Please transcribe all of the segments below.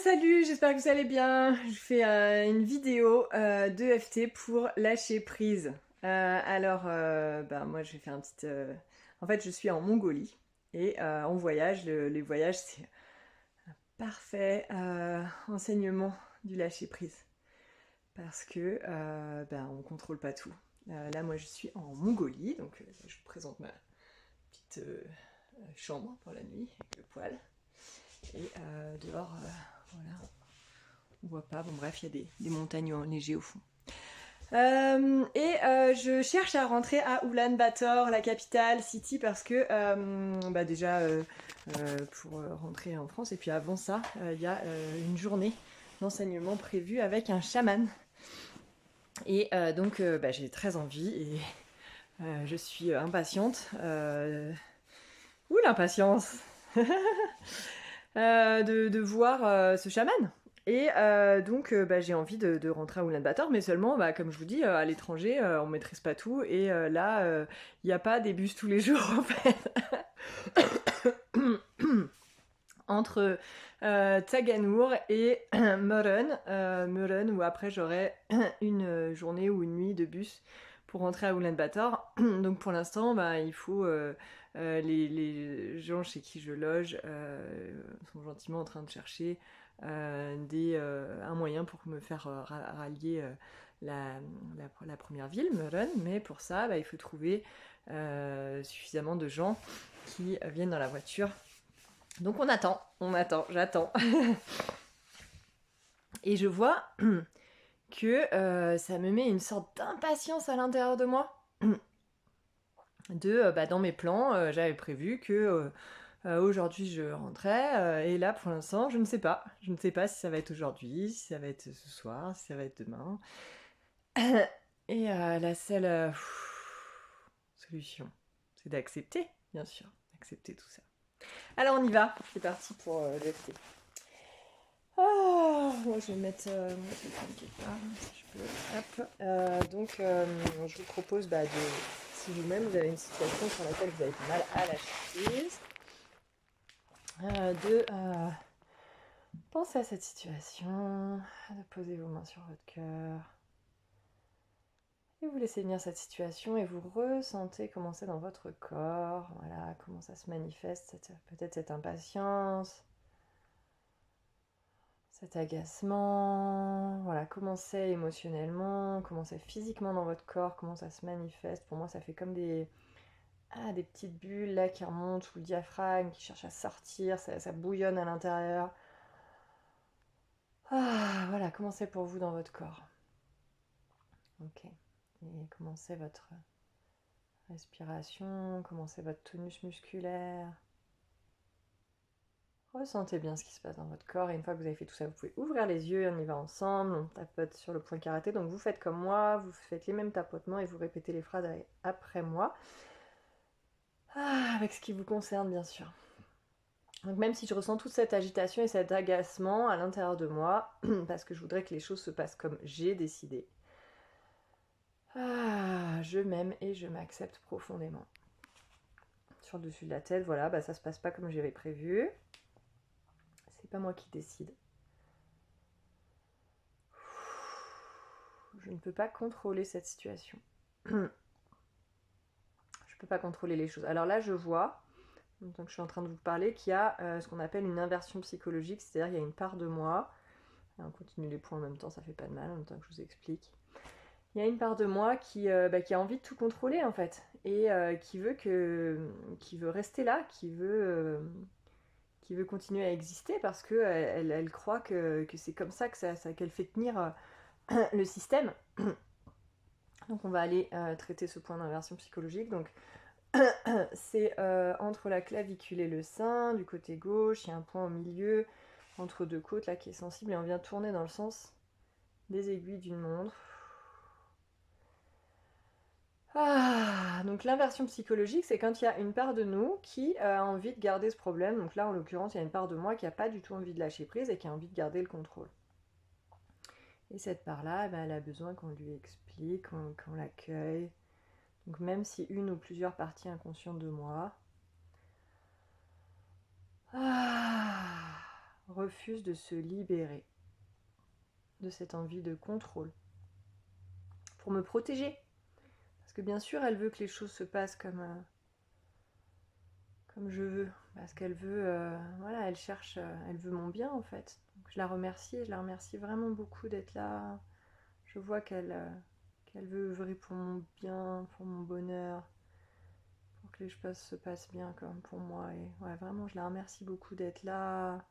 Salut, j'espère que vous allez bien. Je fais une vidéo d'EFT pour lâcher prise. Moi, je vais faire un petit. En fait, je suis en Mongolie et on voyage. Les voyages, c'est parfait enseignement du lâcher prise parce que on contrôle pas tout. Là, moi, je suis en Mongolie, donc je vous présente ma petite chambre pour la nuit avec le poêle et dehors, voilà. On voit pas, bon bref, il y a des montagnes enneigées au fond. Je cherche à rentrer à Ulaanbaatar, la capitale, city, parce que pour rentrer en France, et puis avant ça, il y a une journée d'enseignement prévue avec un chaman. J'ai très envie et je suis impatiente. Ouh, l'impatience de voir ce chaman. J'ai envie de rentrer à Ulaanbaatar, mais seulement, comme je vous dis, à l'étranger, on maîtrise pas tout. Et là, il n'y a pas des bus tous les jours, en fait. Entre Taganour et Meuren, où après j'aurai une journée ou une nuit de bus pour rentrer à Ulaanbaatar. Donc pour l'instant, il faut les gens chez qui je loge sont gentiment en train de chercher un moyen pour me faire rallier la première ville, Meuren. Mais pour ça, il faut trouver suffisamment de gens qui viennent dans la voiture. Donc j'attends. Et je vois que ça me met une sorte d'impatience à l'intérieur de moi. Dans mes plans, j'avais prévu que aujourd'hui je rentrais, et là pour l'instant je ne sais pas. Je ne sais pas si ça va être aujourd'hui, si ça va être ce soir, si ça va être demain. Et la seule solution, c'est d'accepter, bien sûr, d'accepter tout ça. Alors on y va, c'est parti pour l'EFT. Oh, moi je vais mettre mon téléphone quelque part, si je peux. Hop. Je vous propose si vous-même vous avez une situation sur laquelle vous avez du mal à lâcher prise, de penser à cette situation, de poser vos mains sur votre cœur, et vous laissez venir cette situation et vous ressentez comment c'est dans votre corps, voilà, comment ça se manifeste, peut-être cette impatience, cet agacement, voilà, comment c'est émotionnellement, comment c'est physiquement dans votre corps, comment ça se manifeste. Pour moi, ça fait comme des petites bulles là qui remontent sous le diaphragme, qui cherchent à sortir, ça bouillonne à l'intérieur. Voilà, comment c'est pour vous dans votre corps. Ok. Et comment c'est votre respiration, comment c'est votre tonus musculaire. Ressentez bien ce qui se passe dans votre corps et une fois que vous avez fait tout ça, vous pouvez ouvrir les yeux, on y va ensemble, on tapote sur le point karaté. Donc vous faites comme moi, vous faites les mêmes tapotements et vous répétez les phrases après moi. Avec ce qui vous concerne bien sûr. Donc même si je ressens toute cette agitation et cet agacement à l'intérieur de moi, parce que je voudrais que les choses se passent comme j'ai décidé, je m'aime et je m'accepte profondément. Sur le dessus de la tête, voilà, ça se passe pas comme j'avais prévu. C'est pas moi qui décide. Je ne peux pas contrôler cette situation. Je ne peux pas contrôler les choses. Alors là, je vois, donc je suis en train de vous parler, qu'il y a ce qu'on appelle une inversion psychologique, c'est-à-dire il y a une part de moi, on continue les points en même temps, ça fait pas de mal, en même temps que je vous explique. Il y a une part de moi qui a envie de tout contrôler en fait, et qui veut rester là, qui veut continuer à exister parce que elle croit que c'est comme ça qu'elle fait tenir le système. Donc on va aller traiter ce point d'inversion psychologique. Donc c'est entre la clavicule et le sein, du côté gauche, il y a un point au milieu, entre deux côtes là qui est sensible et on vient tourner dans le sens des aiguilles d'une montre. Donc l'inversion psychologique, c'est quand il y a une part de nous qui a envie de garder ce problème. Donc là, en l'occurrence, il y a une part de moi qui n'a pas du tout envie de lâcher prise et qui a envie de garder le contrôle. Et cette part-là, elle a besoin qu'on lui explique, qu'on l'accueille. Donc même si une ou plusieurs parties inconscientes de moi refuse de se libérer de cette envie de contrôle pour me protéger. Parce que bien sûr, elle veut que les choses se passent comme je veux. Parce qu'elle veut, voilà, elle cherche, elle veut mon bien en fait. Donc je la remercie vraiment beaucoup d'être là. Je vois qu'elle veut œuvrer pour mon bien, pour mon bonheur, pour que les choses se passent bien comme pour moi. Et ouais, vraiment, je la remercie beaucoup d'être là.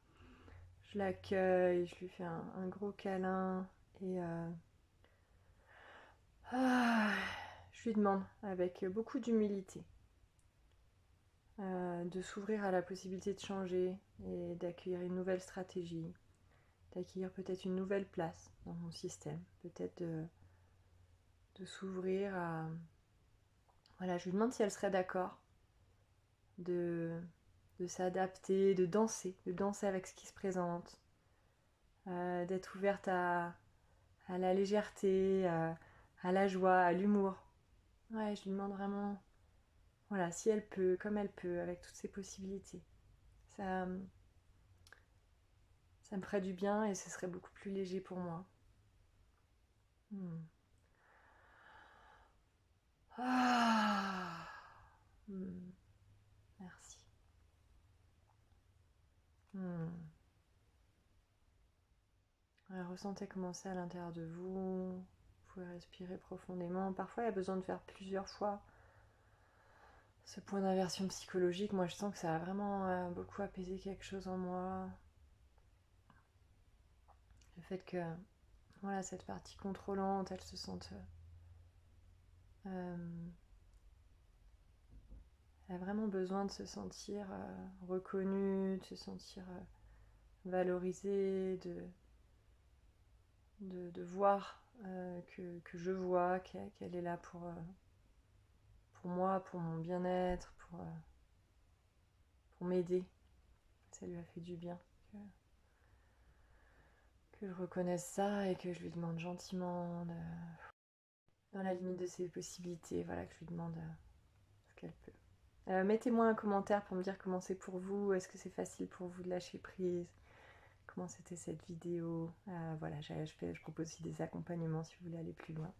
Je l'accueille, je lui fais un gros câlin et je lui demande avec beaucoup d'humilité de s'ouvrir à la possibilité de changer et d'accueillir une nouvelle stratégie, d'accueillir peut-être une nouvelle place dans mon système, peut-être de s'ouvrir à... Voilà, je lui demande si elle serait d'accord de s'adapter, de danser avec ce qui se présente, d'être ouverte à la légèreté, à la joie, à l'humour. Ouais, je lui demande vraiment, voilà, si elle peut, comme elle peut, avec toutes ces possibilités. Ça me ferait du bien et ce serait beaucoup plus léger pour moi. Hmm. Ah. Hmm. Merci. Hmm. Ouais, ressentez comment c'est à l'intérieur de vous. Vous pouvez respirer profondément. Parfois, il y a besoin de faire plusieurs fois ce point d'inversion psychologique. Moi, je sens que ça a vraiment beaucoup apaisé quelque chose en moi. Le fait que, voilà, cette partie contrôlante, elle se sente... elle a vraiment besoin de se sentir reconnue, de se sentir valorisée, de voir que je vois qu'elle est là pour moi, pour mon bien-être, pour m'aider. Ça lui a fait du bien que je reconnaisse ça et que je lui demande gentiment, dans la limite de ses possibilités, voilà, que je lui demande ce qu'elle peut. Mettez-moi un commentaire pour me dire comment c'est pour vous. Est-ce que c'est facile pour vous de lâcher prise? Comment c'était cette vidéo? Voilà, je propose aussi des accompagnements si vous voulez aller plus loin.